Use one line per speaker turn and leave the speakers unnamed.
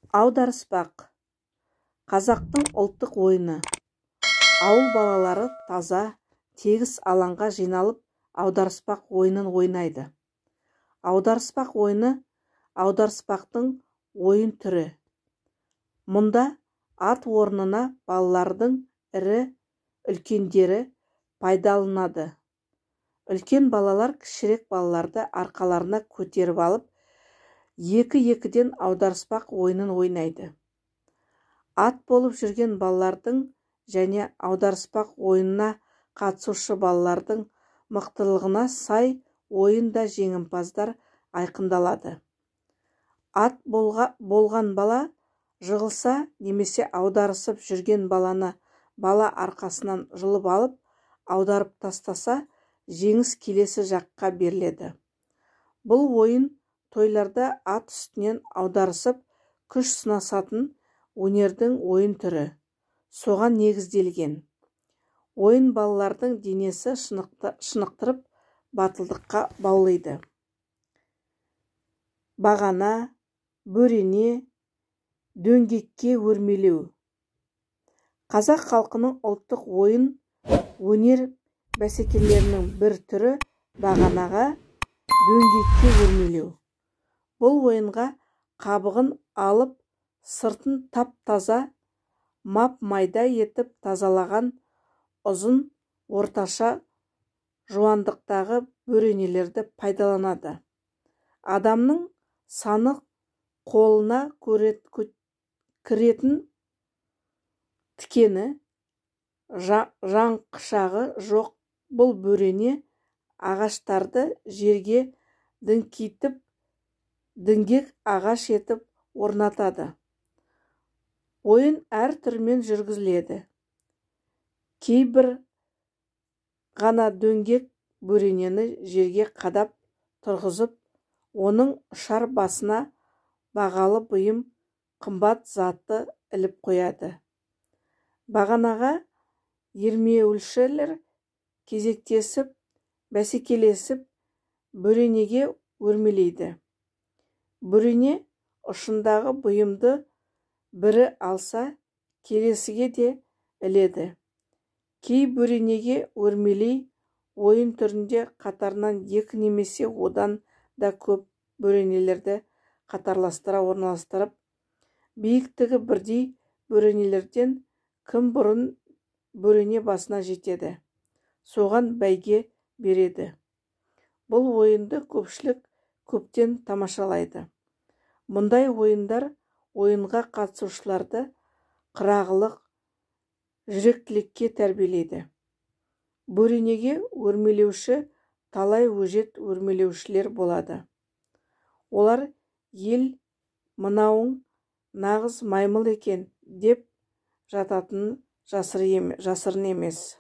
Аударыспақ. Қазақтың ұлттық ойыны. Ауыл балалары таза, тегіс алаңға жиналып аударыспақ ойынын ойнайды. Аударыспақ ойыны аударыспақтың ойын түрі. Мұнда ат орнына балалардың ірі, үлкендері пайдаланады. Үлкен балалар кішірек балаларды арқаларына көтеріп алып, екі-екіден аударыспақ ойынын ойнайды. Ат болып жүрген балалардың және аударыспақ ойынына қатысушы балалардың мықтылығына сай ойында жеңімпаздар айқындалады. Ат болған бала жығылса немесе аударысып жүрген баланы бала арқасынан жұлып алып, аударып тастаса, жеңіс келесі жаққа беріледі. Бұл ойын тойларда ат үстінен аударысып күш сынасатын өнердің ойын түрі. Соған негізделген. Ойын балалардың денесі шынықтырып, батылдыққа баулайды. Бағана, бөрене, дөңгекке өрмелеу. Қазақ халқының ұлттық ойын өнер бәсекелерінің бір түрі бағанаға, дөңгекке өрмелеу. Бұл ойынға қабығын алып, сыртын тап-таза, мап-майда етіп тазалаған ұзын, орташа жуандықтағы бөренелерді пайдаланады. Адамның саны қолына кіретін тікені, жаңқышағы жоқ бұл бөрене ағаштарды жерге діңкейтіп, діңгек ағаш етіп орнатады. Ойын әр түрмен жүргізіледі. Кейбір ғана дөңгек бөренені жерге қадап тұрғызып, оның ұшар басына бағалы бұйым, қымбат заты іліп қояды. Бағанаға ермеушілер кезектесіп, бәсекелесіп, бөренеге өрмелейді. Бөрене ұшындағы бұйымды бірі алса, келесіге де іледі. Кей бөренеге өрмелей ойын түрінде қатарынан екі немесе одан да көп бөренелерді қатарластыра орналастырып, биіктігі бірдей бөренелерден кім бұрын бөрене басына жетеді, соған бәйге береді. Бұл ойынды көпшілік көптен тамашалайды. Мұндай ойындар ойынға қатысушыларды қырағылық, жүректілікке тәрбиелейді. Бөренеге өрмелеуші талай өжет өрмелеушілер болады. Олар ел мынауың нағыз маймыл екен деп жататын жасырын емес.